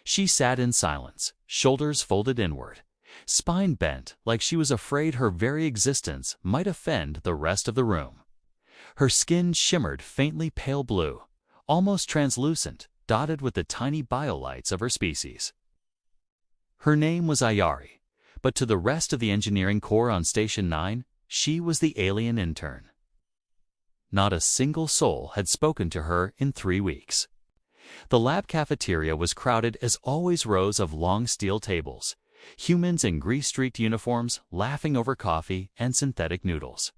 She sat in silence, shoulders folded inward, spine bent like she was afraid her very existence might offend the rest of the room. Her skin shimmered faintly pale blue, almost translucent, dotted with the tiny biolights of her species. Her name was Ayari, but to the rest of the engineering corps on Station 9, she was the alien intern. Not a single soul had spoken to her in 3 weeks. The lab cafeteria was crowded as always, rows of long steel tables, humans in grease-streaked uniforms laughing over coffee and synthetic noodles.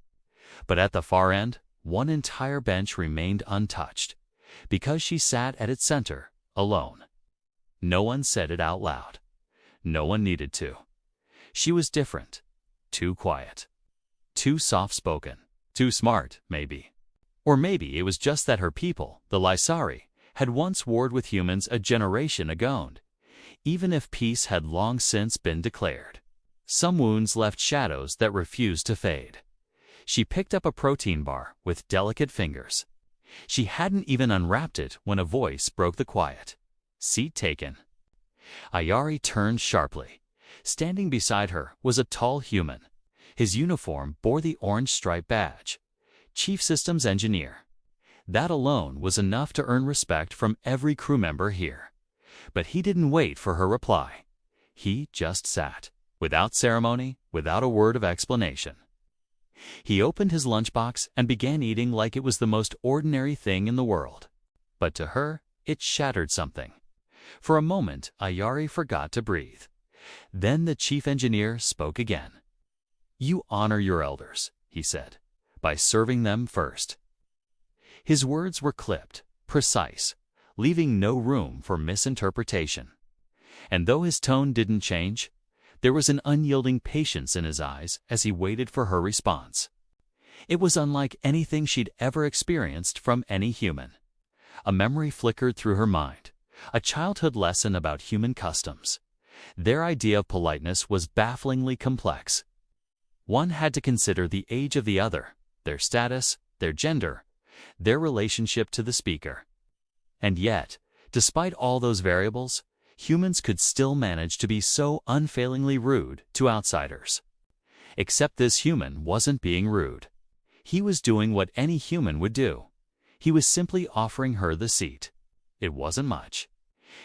But at the far end, one entire bench remained untouched, because she sat at its center, alone. No one said it out loud. No one needed to. She was different, too quiet, too soft-spoken, too smart, maybe. Or maybe it was just that her people, the Lysari, had once warred with humans a generation ago, even if peace had long since been declared. Some wounds left shadows that refused to fade. She picked up a protein bar with delicate fingers. She hadn't even unwrapped it when a voice broke the quiet. Seat taken. Ayari turned sharply. Standing beside her was a tall human. His uniform bore the orange stripe badge. Chief Systems Engineer. That alone was enough to earn respect from every crew member here. But he didn't wait for her reply. He just sat, without ceremony, without a word of explanation. He opened his lunchbox and began eating like it was the most ordinary thing in the world. But to her, it shattered something. For a moment, Ayari forgot to breathe. Then the chief engineer spoke again. "You honor your elders," he said, "by serving them first." His words were clipped, precise, leaving no room for misinterpretation. And though his tone didn't change, there was an unyielding patience in his eyes as he waited for her response. It was unlike anything she'd ever experienced from any human. A memory flickered through her mind, a childhood lesson about human customs. Their idea of politeness was bafflingly complex. One had to consider the age of the other, their status, their gender, their relationship to the speaker. And yet, despite all those variables, humans could still manage to be so unfailingly rude to outsiders. Except this human wasn't being rude. He was doing what any human would do. He was simply offering her the seat. It wasn't much.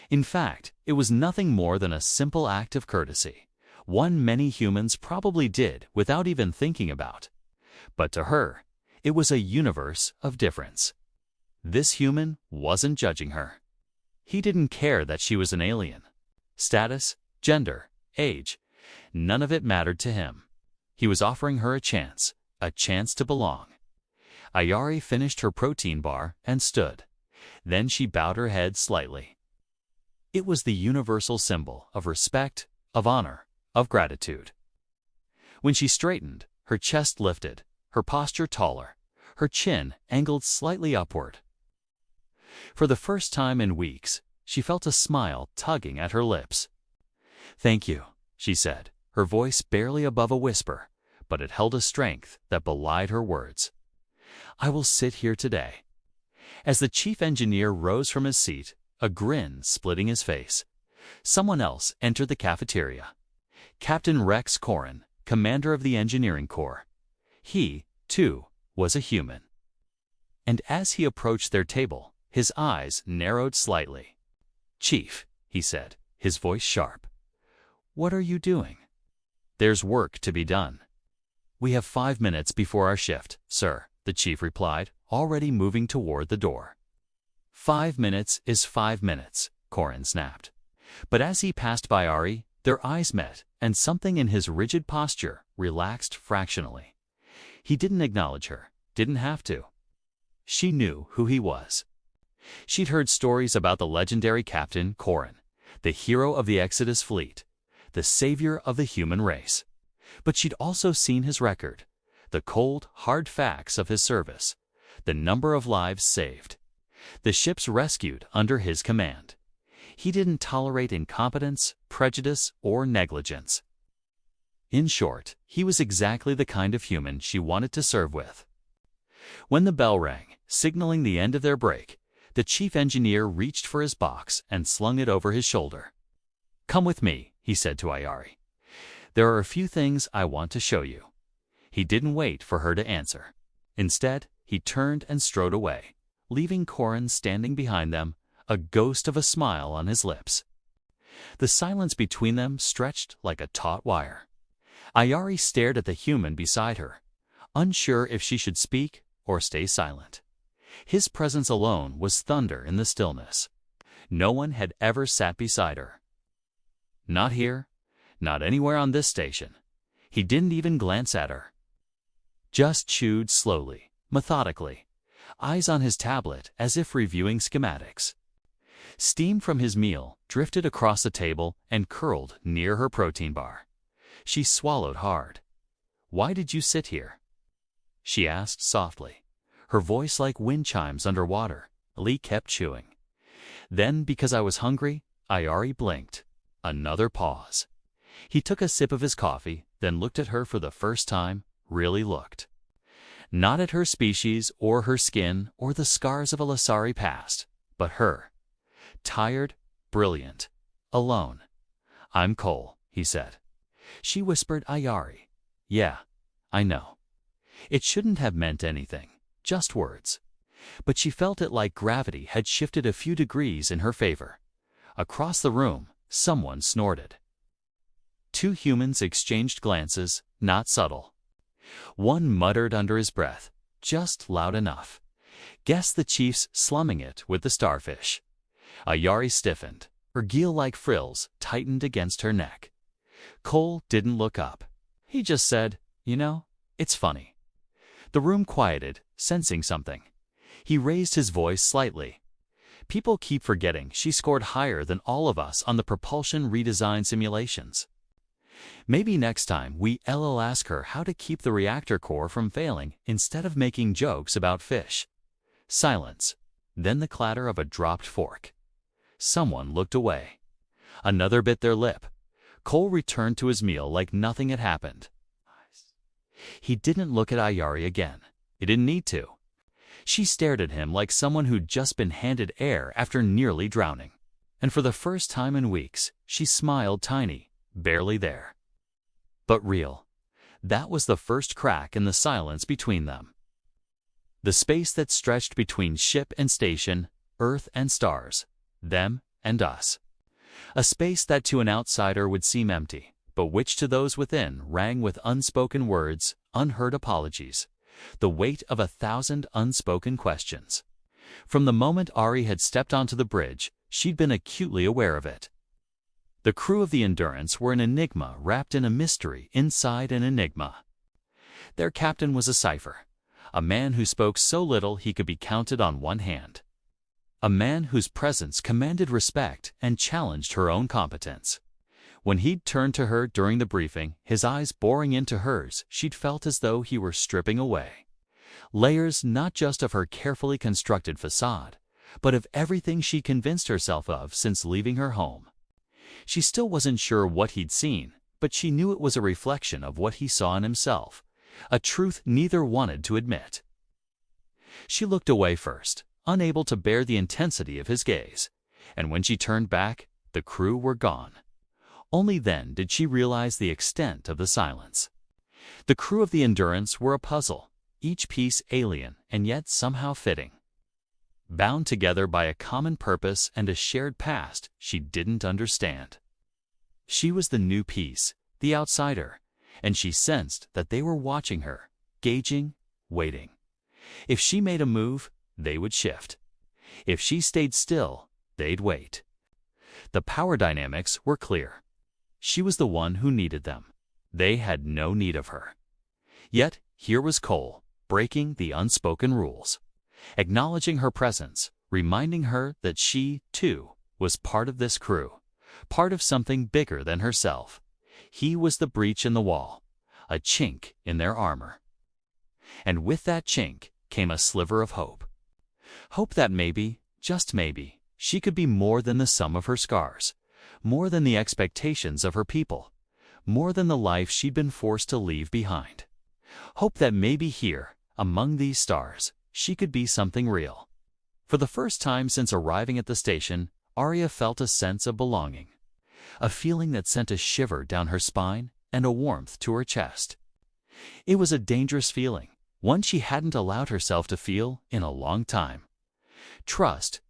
In fact, it was nothing more than a simple act of courtesy, one many humans probably did without even thinking about. But to her, it was a universe of difference. This human wasn't judging her. He didn't care that she was an alien. Status, gender, age, none of it mattered to him. He was offering her a chance to belong. Ayari finished her protein bar and stood. Then she bowed her head slightly. It was the universal symbol of respect, of honor, of gratitude. When she straightened, her chest lifted, her posture taller, her chin angled slightly upward. For the first time in weeks, she felt a smile tugging at her lips. "Thank you," she said, her voice barely above a whisper, but it held a strength that belied her words. "I will sit here today." As the chief engineer rose from his seat, a grin splitting his face, someone else entered the cafeteria. Captain Rex Corrin, commander of the engineering corps. He, too, was a human. And as he approached their table, his eyes narrowed slightly. "Chief," he said, his voice sharp, "what are you doing?" "There's work to be done." "We have 5 minutes before our shift, sir," the chief replied, already moving toward the door. 5 minutes is 5 minutes, Corrin snapped. But as he passed by Ari, their eyes met, and something in his rigid posture relaxed fractionally. He didn't acknowledge her, didn't have to. She knew who he was. She'd heard stories about the legendary Captain Corrin, the hero of the Exodus fleet, the savior of the human race. But she'd also seen his record, the cold, hard facts of his service, the number of lives saved, the ships rescued under his command. He didn't tolerate incompetence, prejudice, or negligence. In short, he was exactly the kind of human she wanted to serve with. When the bell rang, signaling the end of their break, The chief engineer reached for his box and slung it over his shoulder. "Come with me," he said to Ayari. "There are a few things I want to show you." He didn't wait for her to answer. Instead, he turned and strode away, leaving Corin standing behind them, a ghost of a smile on his lips. The silence between them stretched like a taut wire. Ayari stared at the human beside her, unsure if she should speak or stay silent. His presence alone was thunder in the stillness. No one had ever sat beside her. Not here, not anywhere on this station. He didn't even glance at her. Just chewed slowly, methodically, eyes on his tablet as if reviewing schematics. Steam from his meal drifted across the table and curled near her protein bar. She swallowed hard. "Why did you sit here?" she asked softly, her voice like wind chimes underwater. Lee kept chewing. "Then, because I was hungry," Ayari blinked. Another pause. He took a sip of his coffee, then looked at her for the first time, really looked. Not at her species or her skin or the scars of a Lasari past, but her. Tired, brilliant, alone. "I'm Cole," he said. She whispered Ayari. "Yeah, I know." It shouldn't have meant anything, just words. But she felt it like gravity had shifted a few degrees in her favor. Across the room, someone snorted. Two humans exchanged glances, not subtle. One muttered under his breath, just loud enough. Guess the chief's slumming it with the starfish. Ayari stiffened. Her gill-like frills tightened against her neck. Cole didn't look up. He just said, "You know, it's funny." The room quieted, sensing something. He raised his voice slightly. "People keep forgetting she scored higher than all of us on the propulsion redesign simulations. Maybe next time we'll ask her how to keep the reactor core from failing instead of making jokes about fish." Silence. Then the clatter of a dropped fork. Someone looked away. Another bit their lip. Cole returned to his meal like nothing had happened. He didn't look at Ayari again. He didn't need to. She stared at him like someone who'd just been handed air after nearly drowning. And for the first time in weeks, she smiled tiny, barely there. But real. That was the first crack in the silence between them. The space that stretched between ship and station, Earth and stars, them and us. A space that to an outsider would seem empty, but which to those within rang with unspoken words, unheard apologies, the weight of 1,000 unspoken questions. From the moment Ari had stepped onto the bridge, she'd been acutely aware of it. The crew of the Endurance were an enigma wrapped in a mystery inside an enigma. Their captain was a cipher, a man who spoke so little he could be counted on one hand. A man whose presence commanded respect and challenged her own competence. When he'd turned to her during the briefing, his eyes boring into hers, she'd felt as though he were stripping away layers not just of her carefully constructed facade, but of everything she convinced herself of since leaving her home. She still wasn't sure what he'd seen, but she knew it was a reflection of what he saw in himself, a truth neither wanted to admit. She looked away first, unable to bear the intensity of his gaze, and when she turned back, the crew were gone. Only then did she realize the extent of the silence. The crew of the Endurance were a puzzle, each piece alien and yet somehow fitting. Bound together by a common purpose and a shared past she didn't understand. She was the new piece, the outsider, and she sensed that they were watching her, gauging, waiting. If she made a move, they would shift. If she stayed still, they'd wait. The power dynamics were clear. She was the one who needed them. They had no need of her. Yet here was Cole, breaking the unspoken rules, acknowledging her presence, reminding her that she, too, was part of this crew, part of something bigger than herself. He was the breach in the wall, a chink in their armor. And with that chink came a sliver of hope. Hope that maybe, just maybe, she could be more than the sum of her scars, more than the expectations of her people, more than the life she'd been forced to leave behind. Hope that maybe here, among these stars, she could be something real. For the first time since arriving at the station, Arya felt a sense of belonging, a feeling that sent a shiver down her spine and a warmth to her chest. It was a dangerous feeling, one she hadn't allowed herself to feel in a long time.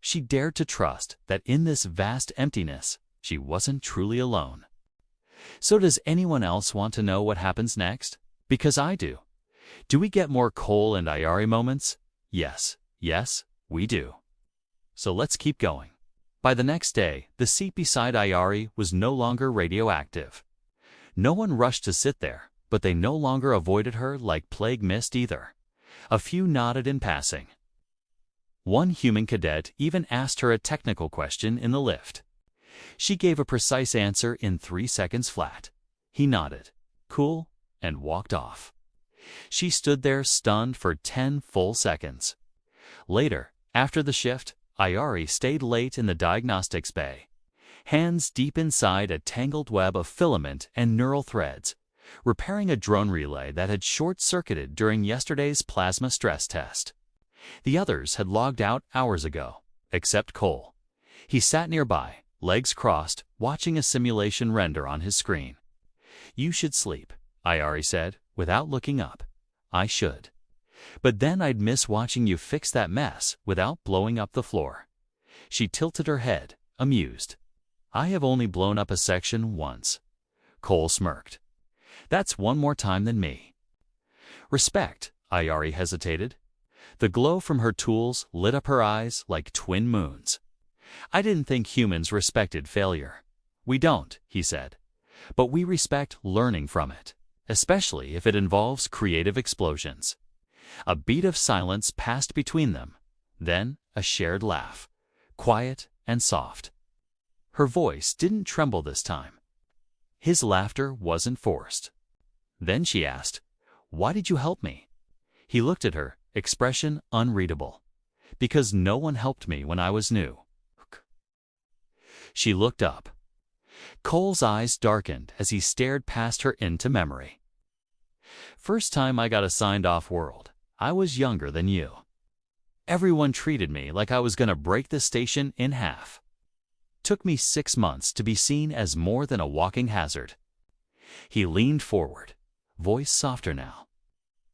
She dared to trust that in this vast emptiness, she wasn't truly alone. So does anyone else want to know what happens next? Because I do. Do we get more Cole and Ayari moments? Yes, we do. So let's keep going. By the next day, the seat beside Ayari was no longer radioactive. No one rushed to sit there, but they no longer avoided her like plague mist either. A few nodded in passing. One human cadet even asked her a technical question in the lift. She gave a precise answer in 3 seconds flat. He nodded, cool, and walked off. She stood there stunned for 10 full seconds. Later, after the shift, Ayari stayed late in the diagnostics bay, hands deep inside a tangled web of filament and neural threads, repairing a drone relay that had short-circuited during yesterday's plasma stress test. The others had logged out hours ago, except Cole. He sat nearby, legs crossed, watching a simulation render on his screen. "You should sleep," Ayari said, without looking up. "I should. But then I'd miss watching you fix that mess without blowing up the floor." She tilted her head, amused. "I have only blown up a section once." Cole smirked. "That's one more time than me." "Respect," Ayari hesitated. The glow from her tools lit up her eyes like twin moons. "I didn't think humans respected failure." "We don't," he said. "But we respect learning from it, especially if it involves creative explosions." A beat of silence passed between them, then a shared laugh, quiet and soft. Her voice didn't tremble this time. His laughter wasn't forced. Then she asked, "Why did you help me?" He looked at her, expression unreadable. "Because no one helped me when I was new." She looked up. Cole's eyes darkened as he stared past her into memory. "First time I got assigned off-world, I was younger than you. Everyone treated me like I was going to break the station in half. Took me 6 months to be seen as more than a walking hazard." He leaned forward, voice softer now.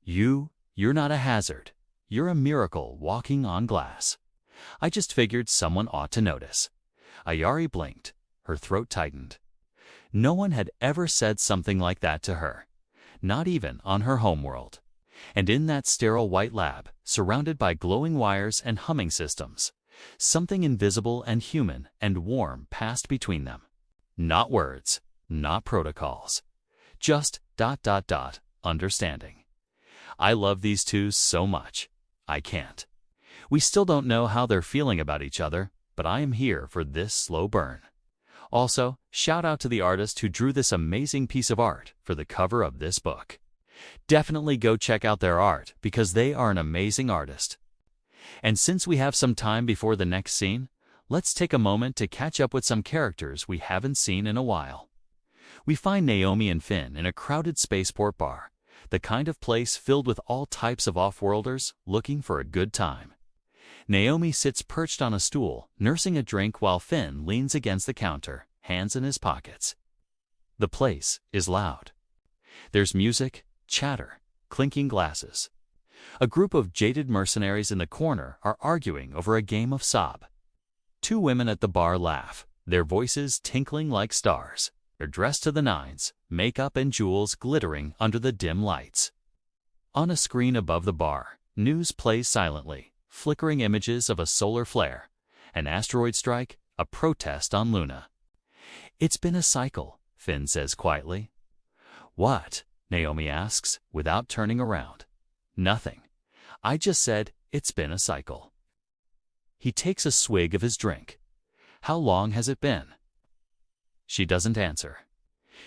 You're not a hazard. You're a miracle walking on glass. I just figured someone ought to notice." Ayari blinked, her throat tightened. No one had ever said something like that to her, not even on her homeworld. And in that sterile white lab, surrounded by glowing wires and humming systems, something invisible and human and warm passed between them. Not words, not protocols, just ... understanding. I love these two so much. I can't. We still don't know how they're feeling about each other, but I am here for this slow burn. Also, shout out to the artist who drew this amazing piece of art for the cover of this book. Definitely go check out their art because they are an amazing artist. And since we have some time before the next scene, let's take a moment to catch up with some characters we haven't seen in a while. We find Naomi and Finn in a crowded spaceport bar, the kind of place filled with all types of off-worlders looking for a good time. Naomi sits perched on a stool, nursing a drink while Finn leans against the counter, hands in his pockets. The place is loud. There's music, chatter, clinking glasses. A group of jaded mercenaries in the corner are arguing over a game of sob. 2 women at the bar laugh, their voices tinkling like stars. They're dressed to the nines, makeup and jewels glittering under the dim lights. On a screen above the bar, news plays silently, flickering images of a solar flare, an asteroid strike, a protest on Luna. "It's been a cycle," Finn says quietly. "What?" Naomi asks, without turning around. "Nothing. I just said it's been a cycle." He takes a swig of his drink. "How long has it been?" She doesn't answer.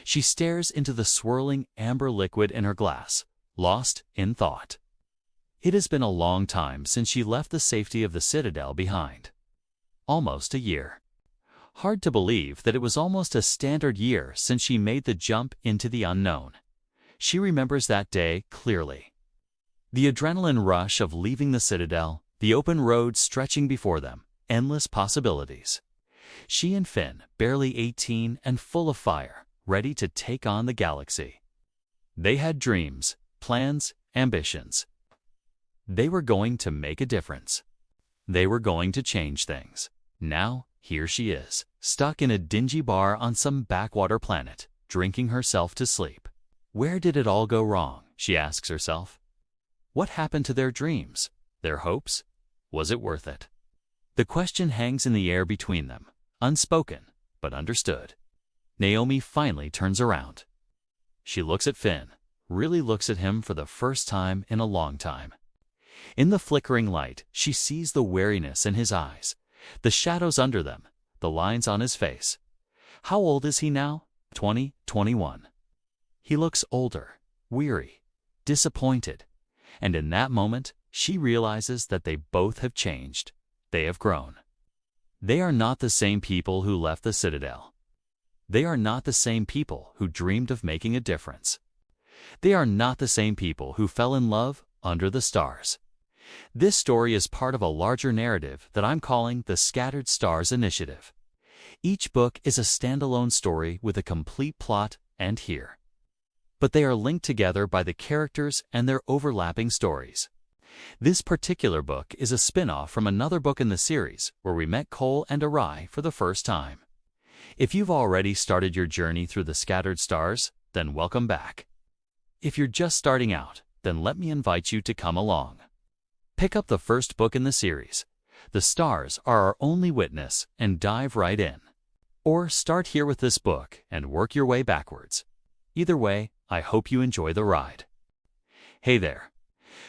She stares into the swirling amber liquid in her glass, lost in thought. It has been a long time since she left the safety of the Citadel behind. Almost a year. Hard to believe that it was almost a standard year since she made the jump into the unknown. She remembers that day clearly. The adrenaline rush of leaving the Citadel, The open road stretching before them, endless possibilities. She and Finn, barely 18 and full of fire, ready to take on the galaxy. They had dreams, plans, ambitions. They were going to make a difference. They were going to change things. Now, here she is, stuck in a dingy bar on some backwater planet, drinking herself to sleep. Where did it all go wrong, she asks herself. What happened to their dreams, their hopes? Was it worth it? The question hangs in the air between them, unspoken, but understood. Naomi finally turns around. She looks at Finn, really looks at him for the first time in a long time. In the flickering light, she sees the weariness in his eyes, the shadows under them, the lines on his face. How old is he now? 20, 21. He looks older, weary, disappointed, and in that moment, she realizes that they both have changed. They have grown. They are not the same people who left the Citadel. They are not the same people who dreamed of making a difference. They are not the same people who fell in love under the stars. This story is part of a larger narrative that I'm calling the Scattered Stars Initiative. Each book is a standalone story with a complete plot and here. But they are linked together by the characters and their overlapping stories. This particular book is a spin-off from another book in the series where we met Cole and Arai for the first time. If you've already started your journey through the Scattered Stars, then welcome back. If you're just starting out, then let me invite you to come along. Pick up the first book in the series, The Stars Are Our Only Witness, and dive right in. Or start here with this book and work your way backwards. Either way, I hope you enjoy the ride. Hey there.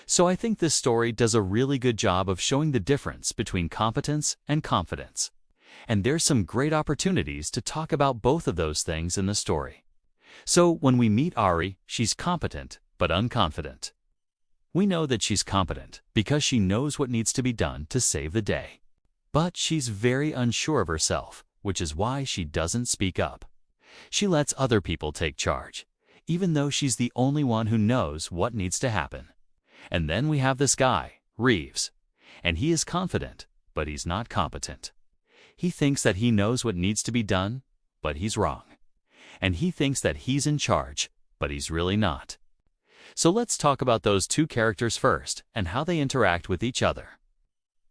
So I think this story does a really good job of showing the difference between competence and confidence. And there's some great opportunities to talk about both of those things in the story. So when we meet Ari, she's competent but unconfident. We know that she's competent because she knows what needs to be done to save the day. But she's very unsure of herself, which is why she doesn't speak up. She lets other people take charge, even though she's the only one who knows what needs to happen. And then we have this guy, Reeves, and he is confident, but he's not competent. He thinks that he knows what needs to be done, but he's wrong. And he thinks that he's in charge, but he's really not. So let's talk about those two characters first and how they interact with each other.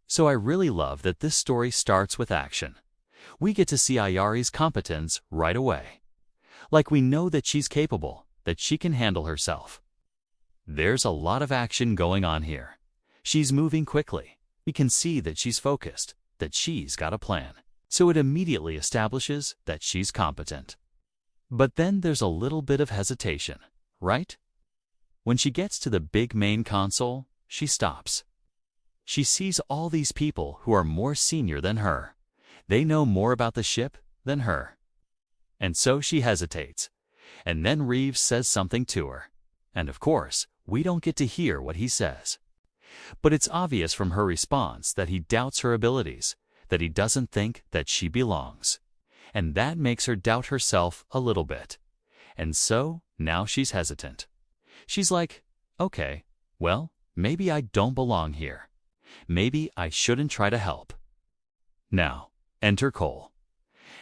So I really love that this story starts with action. We get to see Ayari's competence right away. Like we know that she's capable, that she can handle herself. There's a lot of action going on here. She's moving quickly. We can see that she's focused, that she's got a plan. So it immediately establishes that she's competent. But then there's a little bit of hesitation, right? When she gets to the big main console, she stops. She sees all these people who are more senior than her. They know more about the ship than her. And so she hesitates. And then Reeves says something to her. And of course, we don't get to hear what he says. But it's obvious from her response that he doubts her abilities, that he doesn't think that she belongs. And that makes her doubt herself a little bit. And so, now she's hesitant. She's like, okay, well, maybe I don't belong here. Maybe I shouldn't try to help. Now, enter Cole.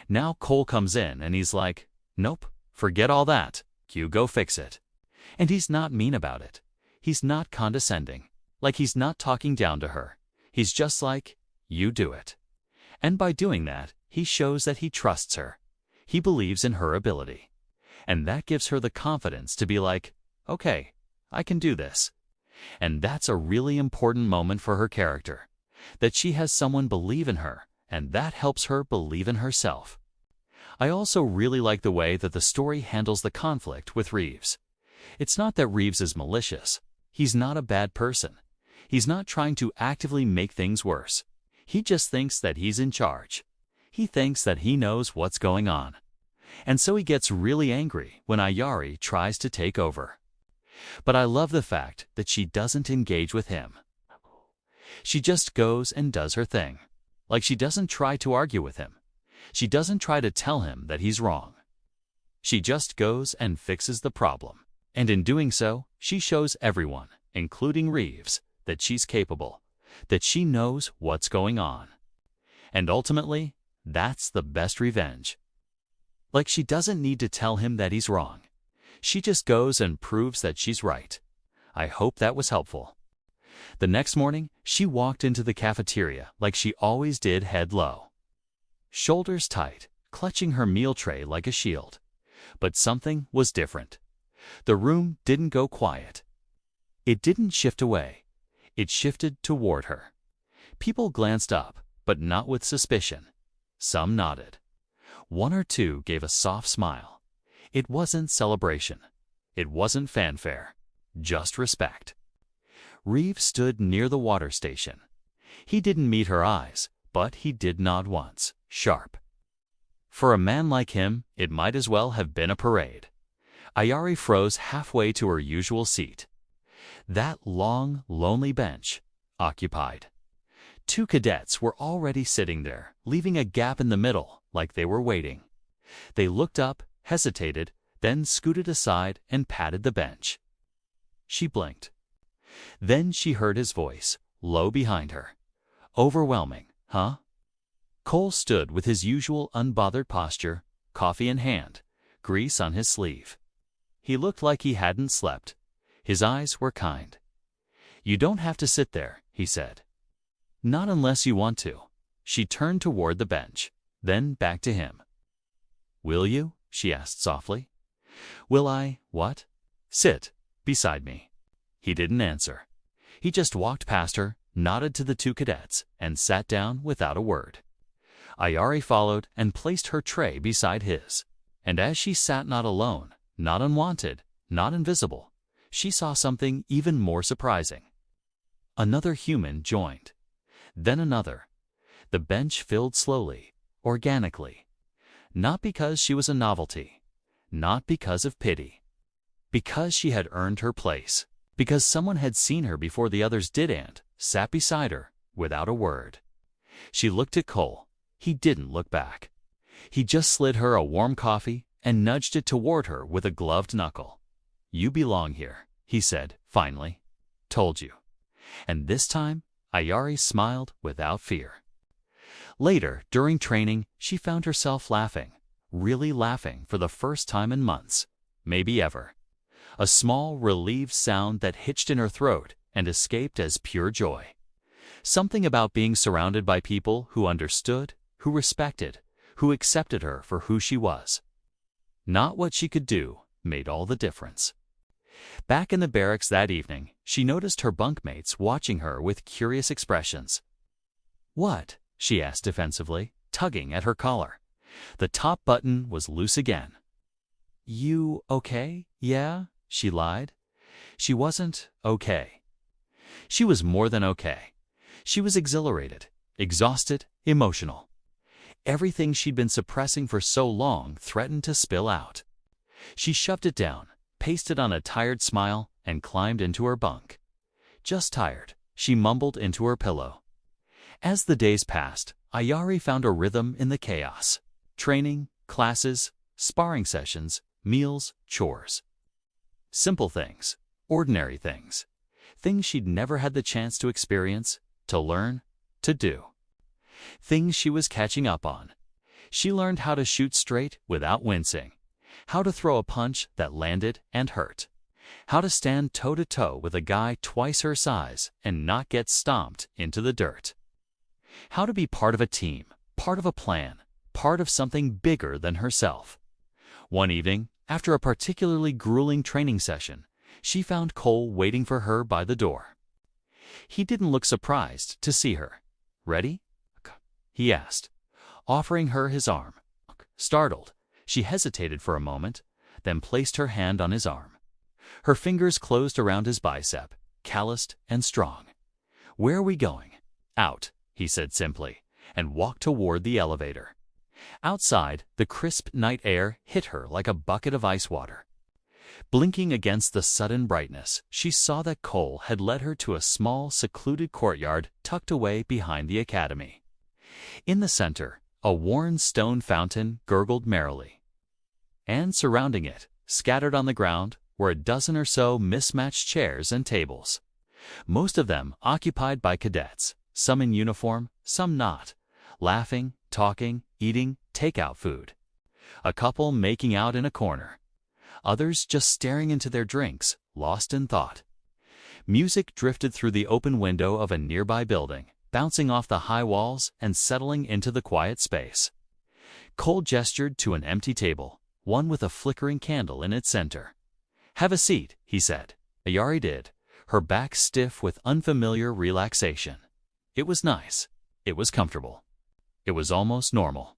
Now Cole comes in and he's like, nope, forget all that. You go fix it. And he's not mean about it. He's not condescending. Like he's not talking down to her. He's just like, you do it. And by doing that, he shows that he trusts her. He believes in her ability. And that gives her the confidence to be like, okay, I can do this. And that's a really important moment for her character, that she has someone believe in her, and that helps her believe in herself. I also really like the way that the story handles the conflict with Reeves. It's not that Reeves is malicious. He's not a bad person. He's not trying to actively make things worse. He just thinks that he's in charge. He thinks that he knows what's going on. And so he gets really angry when Ayari tries to take over. But I love the fact that she doesn't engage with him. She just goes and does her thing. Like she doesn't try to argue with him. She doesn't try to tell him that he's wrong. She just goes and fixes the problem. And in doing so, she shows everyone, including Reeves, that she's capable, that she knows what's going on. And ultimately, that's the best revenge. Like she doesn't need to tell him that he's wrong. She just goes and proves that she's right. I hope that was helpful. The next morning, she walked into the cafeteria like she always did, head low, shoulders tight, clutching her meal tray like a shield. But something was different. The room didn't go quiet. It didn't shift away. It shifted toward her. People glanced up, but not with suspicion. Some nodded. One or two gave a soft smile. It wasn't celebration. It wasn't fanfare. Just respect. Reeve stood near the water station. He didn't meet her eyes, but he did nod once, sharp. For a man like him, it might as well have been a parade. Ayari froze halfway to her usual seat. That long, lonely bench, occupied. 2 cadets were already sitting there, leaving a gap in the middle, like they were waiting. They looked up, hesitated, then scooted aside and patted the bench. She blinked. Then she heard his voice, low behind her. Overwhelming, huh? Cole stood with his usual unbothered posture, coffee in hand, grease on his sleeve. He looked like he hadn't slept. His eyes were kind. "You don't have to sit there," he said. "Not unless you want to." She turned toward the bench, then back to him. "Will you?" she asked softly. "Will I, what?" "Sit beside me." He didn't answer. He just walked past her, nodded to the 2 cadets, and sat down without a word. Ayari followed and placed her tray beside his. And as she sat not alone, not unwanted, not invisible, she saw something even more surprising. Another human joined. Then another. The bench filled slowly, organically. Not because she was a novelty. Not because of pity. Because she had earned her place. Because someone had seen her before the others did and sat beside her without a word. She looked at Cole. He didn't look back. He just slid her a warm coffee and nudged it toward her with a gloved knuckle. "You belong here," he said, finally. "Told you." And this time, Ayari smiled without fear. Later, during training, she found herself laughing, really laughing for the first time in months, maybe ever. A small, relieved sound that hitched in her throat and escaped as pure joy. Something about being surrounded by people who understood, who respected, who accepted her for who she was. Not what she could do made all the difference. Back in the barracks that evening, she noticed her bunkmates watching her with curious expressions. "What?" she asked defensively, tugging at her collar. The top button was loose again. "You okay? Yeah?" she lied. She wasn't okay. She was more than okay. She was exhilarated, exhausted, emotional. Everything she'd been suppressing for so long threatened to spill out. She shoved it down, pasted on a tired smile, and climbed into her bunk. "Just tired," she mumbled into her pillow. As the days passed, Ayari found a rhythm in the chaos. Training, classes, sparring sessions, meals, chores. Simple things, ordinary things. Things she'd never had the chance to experience, to learn, to do. Things she was catching up on. She learned how to shoot straight without wincing, how to throw a punch that landed and hurt, how to stand toe-to-toe with a guy twice her size and not get stomped into the dirt, how to be part of a team, part of a plan, part of something bigger than herself. One evening, after a particularly grueling training session, she found Cole waiting for her by the door. He didn't look surprised to see her. "Ready?" he asked, offering her his arm. Startled, she hesitated for a moment, then placed her hand on his arm. Her fingers closed around his bicep, calloused and strong. "Where are we going?" "Out," he said simply, and walked toward the elevator. Outside, the crisp night air hit her like a bucket of ice water. Blinking against the sudden brightness, she saw that Cole had led her to a small, secluded courtyard tucked away behind the academy. In the center, a worn stone fountain gurgled merrily. And surrounding it, scattered on the ground, were a dozen or so mismatched chairs and tables. Most of them occupied by cadets, some in uniform, some not, laughing, talking, eating takeout food. A couple making out in a corner. Others just staring into their drinks, lost in thought. Music drifted through the open window of a nearby building, bouncing off the high walls and settling into the quiet space. Cole gestured to an empty table, one with a flickering candle in its center. "Have a seat," he said. Ayari did, her back stiff with unfamiliar relaxation. It was nice. It was comfortable. It was almost normal.